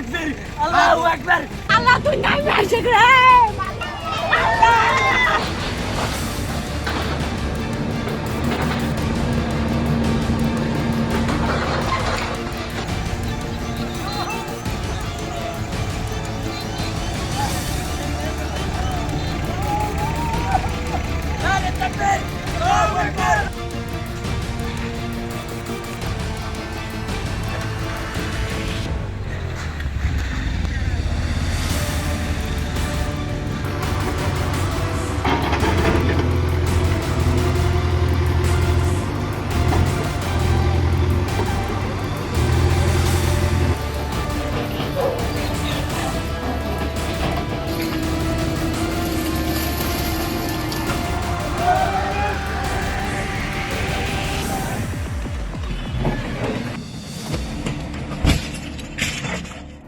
আকবার আল্লাহু আকবার আল্লাহ তুই নামে আসে রে নারে তাকবীর আল্লাহু আকবার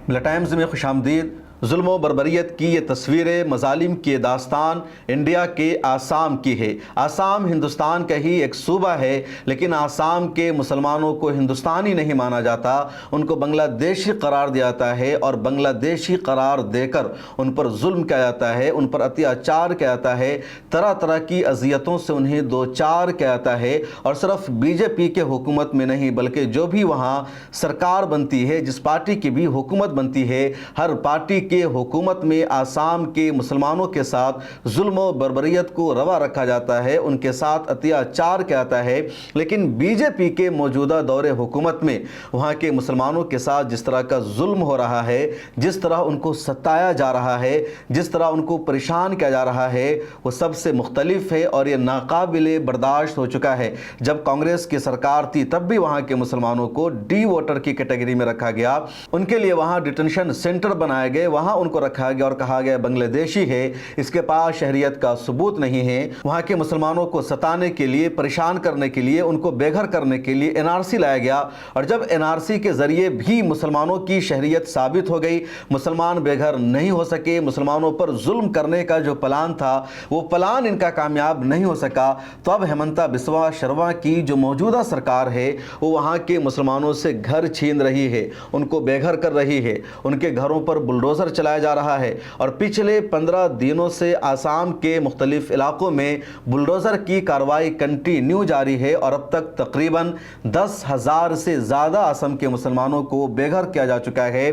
मिला टाइम्स में खुशामदीद। जुल्म व बर्बरियत की ये तस्वीरें मजालिम की दास्तान इंडिया के आसाम की है। आसाम हिंदुस्तान का ही एक सूबा है, लेकिन आसाम के मुसलमानों को हिंदुस्तानी नहीं माना जाता, उनको बांग्लादेशी करार दिया जाता है और बांग्लादेशी करार देकर उन पर जुल्म किया जाता है, उन पर अत्याचार किया जाता है, तरह तरह की अजियतों से उन्हें दो चार किया जाता है। और सिर्फ बीजेपी के हुकूमत में नहीं, बल्कि जो भी वहाँ सरकार बनती है, जिस पार्टी की भी हुकूमत बनती है, हर पार्टी के हुकूमत में आसाम के मुसलमानों के साथ जुल्म और बर्बरियत को रवा रखा जाता है, उनके साथ अत्याचार किया जाता है। लेकिन बीजेपी के मौजूदा दौरे हुकूमत में वहाँ के मुसलमानों के साथ जिस तरह का जुल्म हो रहा है, जिस तरह उनको सताया जा रहा है, जिस तरह उनको परेशान किया जा रहा है, वो सबसे मुख्तलिफ है और ये नाकाबिले बर्दाश्त हो चुका है। जब कांग्रेस की सरकार थी तब भी वहाँ के मुसलमानों को डी वोटर की कैटेगरी में रखा गया, उनके लिए वहाँ डिटेंशन सेंटर बनाए गए, वहाँ उनको रखा गया और कहा गया बांग्लादेशी है, इसके पास शहरियत का सबूत नहीं है। वहाँ के मुसलमानों को सताने के लिए, परेशान करने के लिए, उनको बेघर करने के लिए एनआरसी लाया गया। और जब एनआरसी के ज़रिए भी मुसलमानों की शहरियत साबित हो गई, मुसलमान बेघर नहीं हो सके, मुसलमानों पर जुल्म करने का जो प्लान था वो प्लान इनका कामयाब नहीं हो सका, तो अब हेमंता बिस्वा शर्मा की जो मौजूदा सरकार है वो वहाँ के मुसलमानों से घर छीन रही है, उनको बेघर कर रही है, उनके घरों पर बुलडोज़र चलाया जा रहा है। और पिछले 15 दिनों से आसाम के मुख्तलिफ इलाकों में बुलडोज़र की कार्रवाई कंटिन्यू जारी है और अब तक तकरीबन 10,000 से ज़्यादा असम के मुसलमानों को बेघर किया जा चुका है।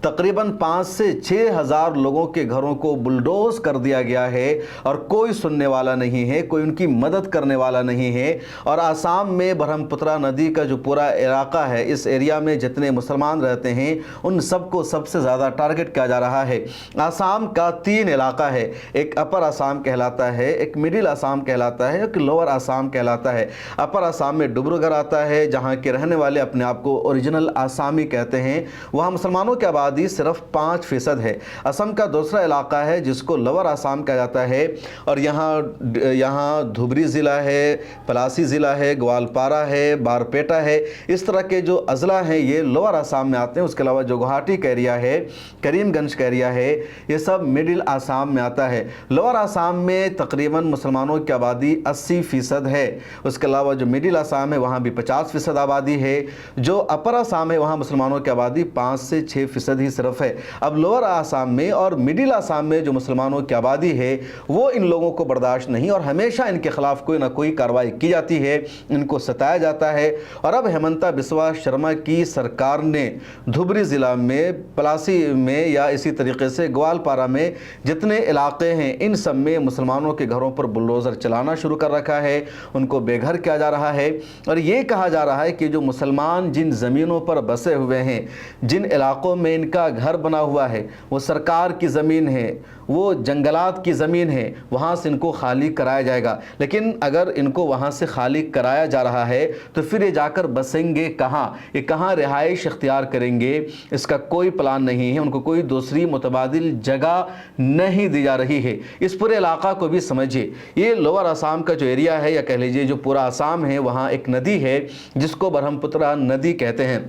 तकरीबन 5 से 6,000 लोगों के घरों को बुलडोज कर दिया गया है और कोई सुनने वाला नहीं है, कोई उनकी मदद करने वाला नहीं है। और आसाम में ब्रह्मपुत्रा नदी का जो पूरा इलाका है, इस एरिया में जितने मुसलमान रहते हैं उन सबको सबसे ज़्यादा टारगेट किया जा रहा है। आसाम का 3 इलाका है, एक अपर आसाम कहलाता है, एक मिडिल आसाम कहलाता है, एक लोअर आसाम कहलाता है। अपर आसाम में डिब्रूगढ़ आता है, जहाँ के रहने वाले अपने आप को ओरिजिनल आसामी कहते हैं। वहाँ मुसलमानों की आबादी सिर्फ 5% है। असम का दूसरा इलाका है जिसको लोअर आसाम कहा जाता है और यहाँ धुबरी ज़िला है, पलासी ज़िला है, ग्वालपारा है, बारपेटा है, इस तरह के जो अजला हैं ये लोअर आसाम में आते हैं। उसके अलावा जो गुवाहाटी का एरिया है, करीमगंज का एरिया है, ये सब मिडिल आसाम में आता है। लोअर आसाम में तकरीबन मुसलमानों की आबादी 80% है। उसके अलावा जो मिडिल आसाम है वहाँ भी 50% आबादी है। जो अपर आसाम है वहाँ मुसलमानों की आबादी 5 से 6% ही सिर्फ है। अब लोअर आसाम में और मिडिल आसाम में जो मुसलमानों की आबादी है वो इन लोगों को बर्दाश्त नहीं और हमेशा इनके खिलाफ कोई ना कोई कार्रवाई की जाती है, इनको सताया जाता है। और अब हेमंता बिस्वा शर्मा की सरकार ने धुबरी ज़िला में, पलासी में या इसी तरीके से ग्वालपारा में जितने इलाके हैं इन सब में मुसलमानों के घरों पर बुलडोज़र चलाना शुरू कर रखा है, उनको बेघर किया जा रहा है। और ये कहा जा रहा है कि जो मुसलमान जिन ज़मीनों पर बसे हुए हैं, जिन इलाकों में इनका घर बना हुआ है, वो सरकार की ज़मीन है, वो जंगलात की ज़मीन है, वहाँ से इनको खाली कराया जाएगा। लेकिन अगर इनको वहाँ से खाली कराया जा रहा है तो फिर ये जाकर बसेंगे कहाँ, ये कहाँ रिहाइश इख्तियार करेंगे, इसका कोई प्लान नहीं है। उनको कोई दूसरी मुतबादिल जगह नहीं दी जा रही है। इस पूरे इलाका को भी समझिए, ये लोअर आसाम का जो एरिया है या कह लीजिए जो पूरा आसाम है, वहाँ एक नदी है जिसको ब्रह्मपुत्रा नदी कहते हैं।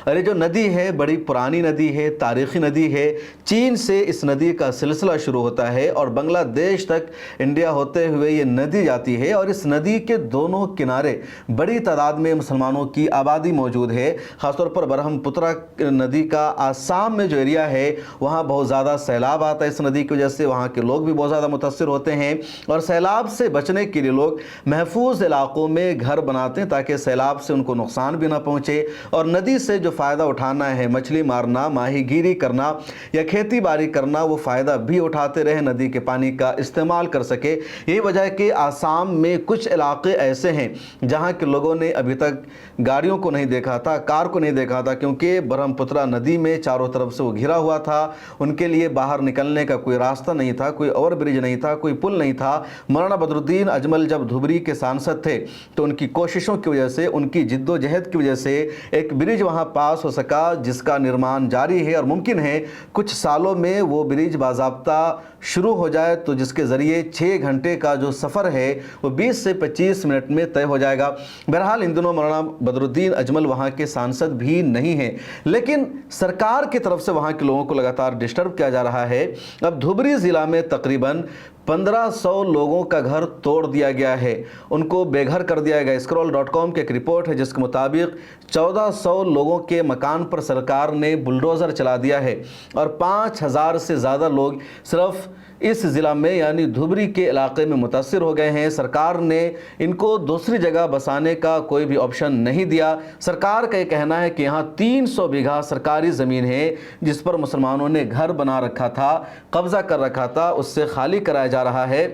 اور یہ جو ندی ہے بڑی پرانی ندی ہے، تاریخی ندی ہے۔ چین سے اس ندی کا سلسلہ شروع ہوتا ہے اور بنگلہ دیش تک انڈیا ہوتے ہوئے یہ ندی جاتی ہے، اور اس ندی کے دونوں کنارے بڑی تعداد میں مسلمانوں کی آبادی موجود ہے۔ خاص طور پر برہم پترا ندی کا آسام میں جو ایریا ہے وہاں بہت زیادہ سیلاب آتا ہے اس ندی کی وجہ سے، وہاں کے لوگ بھی بہت زیادہ متاثر ہوتے ہیں، اور سیلاب سے بچنے کے لیے لوگ محفوظ علاقوں میں گھر بناتے ہیں تاکہ سیلاب سے ان کو نقصان بھی نہ پہنچے، اور ندی سے جو فائدہ اٹھانا ہے، مچھلی مارنا، ماہی گیری کرنا یا کھیتی باڑی کرنا، وہ فائدہ بھی اٹھاتے رہے، ندی کے پانی کا استعمال کر سکے۔ یہی وجہ ہے کہ آسام میں کچھ علاقے ایسے ہیں جہاں کے لوگوں نے ابھی تک گاڑیوں کو نہیں دیکھا تھا، کار کو نہیں دیکھا تھا، کیونکہ برہم پترا ندی میں چاروں طرف سے وہ گھرا ہوا تھا، ان کے لیے باہر نکلنے کا کوئی راستہ نہیں تھا، کوئی اوور برج نہیں تھا، کوئی پل نہیں تھا۔ مولانا بدر الدین اجمل جب دھبری کے سانسد تھے تو ان کی کوششوں کی وجہ سے، ان کی جد و جہد کی وجہ سے ایک برج وہاں پاس ہو سکا، جس کا نرمان جاری ہے، اور ممکن ہے کچھ سالوں میں وہ برج باضابطہ شروع ہو جائے تو جس کے ذریعے 6 گھنٹے کا جو سفر ہے وہ 20 سے 25 منٹ میں طے ہو جائے گا۔ بہرحال ان دنوں مولانا بدر الدین اجمل وہاں کے سانسد بھی نہیں ہیں، لیکن سرکار کی طرف سے وہاں کے لوگوں کو لگاتار ڈسٹرب کیا جا رہا ہے۔ اب دھبری ضلع میں تقریباً 1500 لوگوں کا گھر توڑ دیا گیا ہے، ان کو بے گھر کر دیا گیا۔ scroll.com کی ایک رپورٹ ہے جس کے مطابق 1400 لوگوں کے مکان پر سرکار نے بلڈوزر چلا دیا ہے، اور 5000 سے زیادہ لوگ صرف اس ضلع میں یعنی دھبری کے علاقے میں متاثر ہو گئے ہیں۔ سرکار نے ان کو دوسری جگہ بسانے کا کوئی بھی آپشن نہیں دیا۔ سرکار کا یہ کہنا ہے کہ یہاں 300 بیگھہ سرکاری زمین ہے جس پر مسلمانوں نے گھر بنا رکھا تھا، قبضہ کر رکھا تھا، اس سے خالی کرایا جا رہا ہے،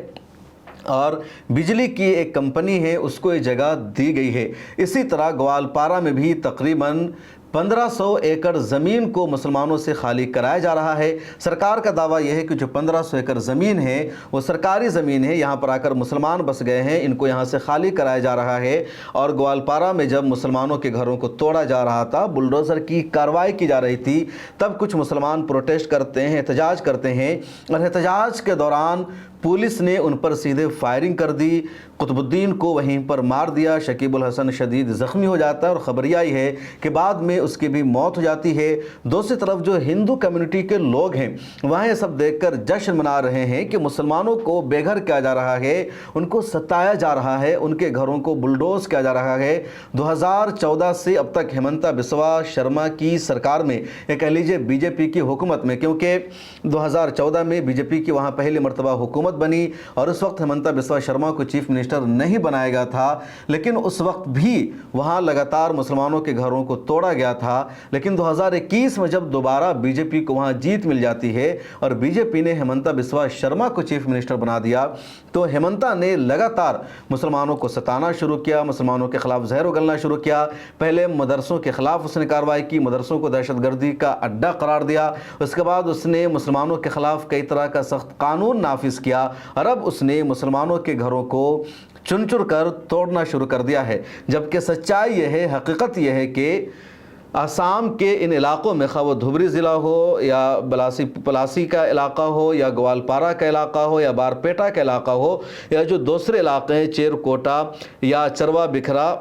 اور بجلی کی ایک کمپنی ہے اس کو یہ جگہ دی گئی ہے۔ اسی طرح گوالپارا میں بھی تقریباً 1500 ایکڑ زمین کو مسلمانوں سے خالی کرایا جا رہا ہے۔ سرکار کا دعویٰ یہ ہے کہ جو 1500 ایکڑ زمین ہے وہ سرکاری زمین ہے، یہاں پر آ کر مسلمان بس گئے ہیں، ان کو یہاں سے خالی کرایا جا رہا ہے۔ اور گوالپارا میں جب مسلمانوں کے گھروں کو توڑا جا رہا تھا، بلڈوزر کی کارروائی کی جا رہی تھی، تب کچھ مسلمان پروٹیسٹ کرتے ہیں، احتجاج کرتے ہیں، اور احتجاج کے دوران پولیس نے ان پر سیدھے فائرنگ کر دی۔ قطب الدین کو وہیں پر مار دیا، شکیب الحسن شدید زخمی ہو جاتا ہے، اور خبر یہ آئی ہے کہ بعد میں اس کی بھی موت ہو جاتی ہے۔ دوسری طرف جو ہندو کمیونٹی کے لوگ ہیں وہاں یہ سب دیکھ کر جشن منا رہے ہیں کہ مسلمانوں کو بے گھر کیا جا رہا ہے، ان کو ستایا جا رہا ہے، ان کے گھروں کو بلڈوز کیا جا رہا ہے۔ 2014 سے اب تک ہیمنتا بسوا شرما کی سرکار میں، یہ کہہ لیجیے بی جے پی کی حکومت میں، کیونکہ 2014 میں بی جے پی کی وہاں پہلی مرتبہ حکومت بنی، اور اس وقت ہیمنتا بسوا شرما کو چیف منسٹر نہیں بنایا گیا تھا، لیکن اس وقت بھی وہاں لگاتار مسلمانوں کے گھروں کو توڑا گیا تھا۔ لیکن 2021 میں جب دوبارہ بی جے پی کو وہاں جیت مل جاتی ہے اور بی جے پی نے ہیمنتا بسوا شرما کو چیف منسٹر بنا دیا، تو ہیمنتا نے لگاتار مسلمانوں کو ستانا شروع کیا، مسلمانوں کے خلاف زہر اگلنا شروع کیا۔ پہلے مدرسوں کے خلاف اس نے کارروائی کی، مدرسوں کو دہشت گردی کا اڈا قرار دیا۔ اس کے بعد اس نے مسلمانوں کے خلاف کئی طرح کا سخت قانون نافذ کیا، اور اب اس نے مسلمانوں کے گھروں کو چن چن کر توڑنا شروع کر دیا ہے۔ جبکہ سچائی یہ ہے، حقیقت یہ ہے کہ آسام کے ان علاقوں میں، خواہ وہ دھبری ضلع ہو یا پلاسی کا علاقہ ہو یا گوالپارا کا علاقہ ہو یا بارپیٹا کا علاقہ ہو یا جو دوسرے علاقے ہیں چیرکوٹا یا چروا بکھرا،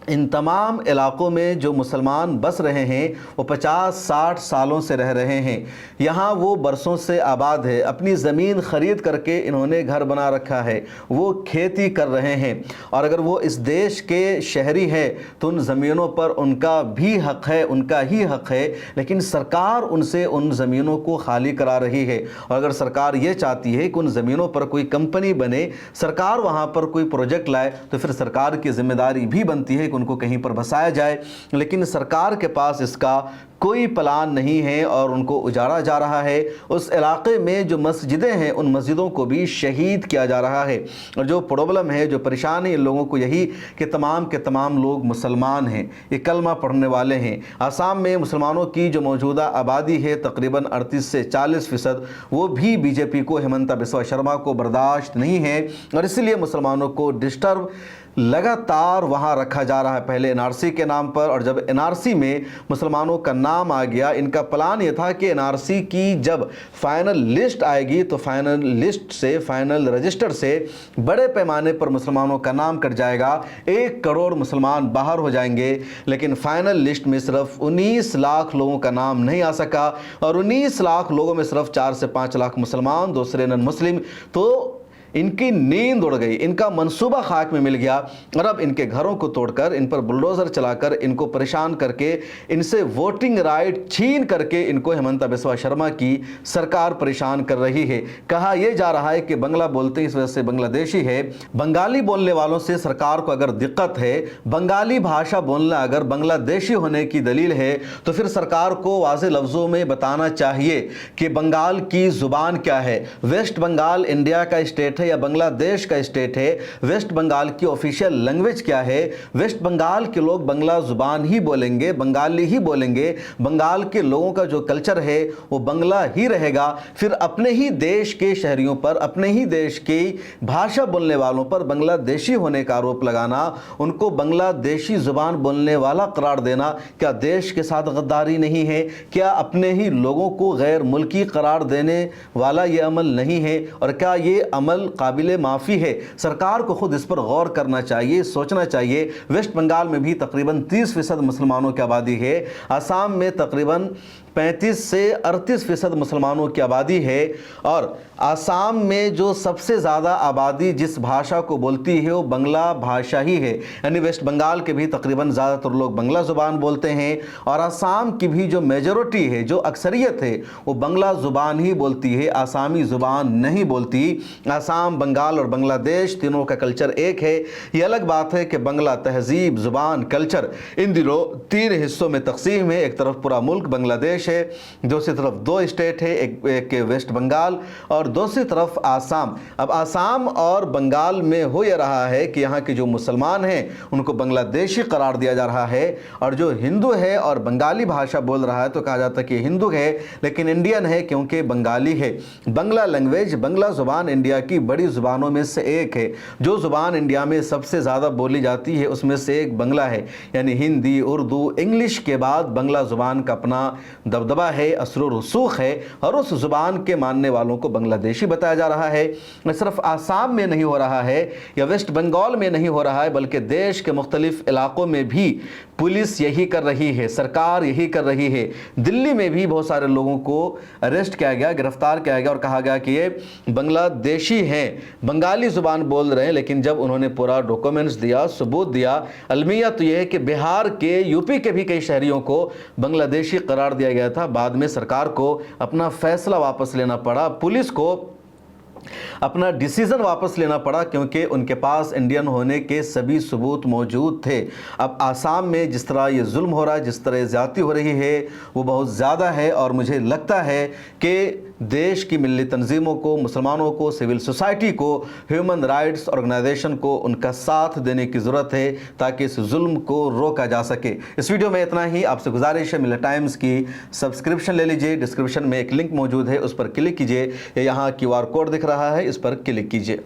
ان تمام علاقوں میں جو مسلمان بس رہے ہیں وہ 50-60 سالوں سے رہ رہے ہیں، یہاں وہ برسوں سے آباد ہے، اپنی زمین خرید کر کے انہوں نے گھر بنا رکھا ہے، وہ کھیتی کر رہے ہیں، اور اگر وہ اس دیش کے شہری ہے تو ان زمینوں پر ان کا بھی حق ہے، ان کا ہی حق ہے، لیکن سرکار ان سے ان زمینوں کو خالی کرا رہی ہے۔ اور اگر سرکار یہ چاہتی ہے کہ ان زمینوں پر کوئی کمپنی بنے، سرکار وہاں پر کوئی پروجیکٹ لائے، تو پھر سرکار کی ذمہ داری بھی بنتی ہے کہ ان کو کہیں پر بسایا جائے، لیکن سرکار کے پاس اس کا کوئی پلان نہیں ہے اور ان کو اجاڑا جا رہا ہے۔ اس علاقے میں جو مسجدیں ہیں ان مسجدوں کو بھی شہید کیا جا رہا ہے، اور جو پرابلم ہے، جو پریشانی ہے ان لوگوں کو یہی کہ تمام کے تمام لوگ مسلمان ہیں، یہ کلمہ پڑھنے والے ہیں۔ آسام میں مسلمانوں کی جو موجودہ آبادی ہے تقریباً 38 سے 40%، وہ بھی بی جے پی کو، ہیمنتا بسوا شرما کو برداشت نہیں ہے، اور اسی لیے مسلمانوں کو ڈسٹرب लगातार वहाँ रखा जा रहा है, पहले एनआरसी के नाम पर, और जब एनआरसी में मुसलमानों का नाम आ गया, इनका प्लान ये था कि एनआरसी की जब फाइनल लिस्ट आएगी तो फाइनल लिस्ट से, फाइनल रजिस्टर से बड़े पैमाने पर मुसलमानों का नाम कट जाएगा, 1 करोड़ मुसलमान बाहर हो जाएंगे। लेकिन फाइनल लिस्ट में सिर्फ 19 लाख लोगों का नाम नहीं आ सका, और 19 लाख लोगों में सिर्फ 4 से 5 लाख मुसलमान, दूसरे नन मुस्लिम। तो इनकी नींद उड़ गई, इनका मंसूबा खाक में मिल गया, और अब इनके घरों को तोड़कर, इन पर बुलडोज़र चलाकर, इनको परेशान करके, इनसे वोटिंग राइट छीन करके इनको हेमंता बिस्वा शर्मा की सरकार परेशान कर रही है। कहा यह जा रहा है कि बंगला बोलते हैं इस वजह से बांग्लादेशी है। बंगाली बोलने वालों से सरकार को अगर दिक्कत है, बंगाली भाषा बोलना अगर बांग्लादेशी होने की दलील है, तो फिर सरकार को वाज़ेह लफ्ज़ों में बताना चाहिए कि बंगाल की ज़ुबान क्या है। वेस्ट बंगाल इंडिया का स्टेट या बांग्लादेश का स्टेट है, वेस्ट बंगाल की ऑफिशियल लैंग्वेज क्या है, वेस्ट बंगाल के लोग बंगला जुबान ही बोलेंगे, बंगाली ही बोलेंगे, बंगाल के लोगों का जो कल्चर है वो बंगला ही रहेगा। फिर अपने ही देश के शहरियों पर, अपने ही देश की भाषा बोलने वालों पर बांग्लादेशी होने का आरोप लगाना, उनको बांग्लादेशी जुबान बोलने वाला करार देना, क्या देश के साथ गद्दारी नहीं है? क्या अपने ही लोगों को गैर मुल्की करार देने वाला ये अमल नहीं है? और क्या ये अमल काबिले माफ़ी है? सरकार को खुद इस पर गौर करना चाहिए, सोचना चाहिए। वेस्ट बंगाल में भी तकरीबन 30% मुसलमानों की आबादी है, आसाम में तकरीबन 35 से 38% मुसलमानों की आबादी है, और आसाम में जो सबसे ज़्यादा आबादी जिस भाषा को बोलती है वो बंगला भाषा ही है। यानी वेस्ट बंगाल के भी तकरीबन ज़्यादातर लोग बंगला ज़ुबान बोलते हैं, और आसाम की भी जो मेजॉरिटी है, जो अक्सरियत है, वो बंगला ज़ुबान ही बोलती है, आसामी ज़ुबान नहीं बोलती। आसाम, बंगाल और बांग्लादेश तीनों का कल्चर एक है। ये अलग बात है कि बंगला तहजीब, ज़ुबान, कल्चर इन दिनों 3 हिस्सों में तकसीम है। एक तरफ पूरा मुल्क बांग्लादेश है, दूसरी तरफ 2 स्टेट है, एक वेस्ट बंगाल और दूसरी तरफ आसाम। अब आसाम और बंगाल में हो यह रहा है कि यहाँ के जो मुसलमान हैं उनको बांग्लादेशी करार दिया जा रहा है, और जो हिंदू है और बंगाली भाषा बोल रहा है तो कहा जाता है कि हिंदू है लेकिन इंडियन है क्योंकि बंगाली है। बंगला लैंग्वेज, बंगला ज़ुबान इंडिया की बड़ी ज़ुबानों में से एक है। जो ज़ुबान इंडिया में सबसे ज़्यादा बोली जाती है उसमें से एक बंगला है, यानी हिंदी, उर्दू, इंग्लिश के बाद बंगला ज़ुबान का अपना दबदबा है, असर रसूख है, और उस ज़ुबान के मानने वालों को बांग्लादेशी बताया जा रहा है। सिर्फ आसाम में नहीं हो रहा है या वेस्ट बंगाल में नहीं हो रहा है, बल्कि देश के मुख्तलिफ इलाकों में भी पुलिस यही कर रही है, सरकार यही कर रही है। दिल्ली में भी बहुत सारे लोगों को अरेस्ट किया गया, गिरफ्तार किया गया और कहा गया कि ये बांग्लादेशी हैं, बंगाली ज़ुबान बोल रहे हैं। लेकिन जब उन्होंने पूरा डॉक्यूमेंट्स दिया, सबूत दिया, अलमिया तो ये है कि बिहार के, यूपी के भी कई शहरियों को बांग्लादेशी करार दिया गया था। बाद में सरकार को अपना फैसला वापस लेना पड़ा, पुलिस को अपना डिसीजन वापस लेना पड़ा, क्योंकि उनके पास इंडियन होने के सभी सबूत मौजूद थे। अब आसाम में जिस तरह ये जुल्म हो रहा है, जिस तरह ज़्यादती हो रही है, वो बहुत ज़्यादा है, और मुझे लगता है कि देश की मिली तंजीमों को, मुसलमानों को, सिविल सोसाइटी को, ह्यूमन राइट्स ऑर्गेनाइजेशन को उनका साथ देने की ज़रूरत है ताकि इस जुल्म को रोका जा सके। इस वीडियो में इतना ही। आपसे गुजारिश है, मिले टाइम्स की सब्सक्रिप्शन ले लीजिए, डिस्क्रिप्शन में एक लिंक मौजूद है, उस पर क्लिक कीजिए, या यहाँ QR कोड दिख रहा है, इस पर क्लिक कीजिए।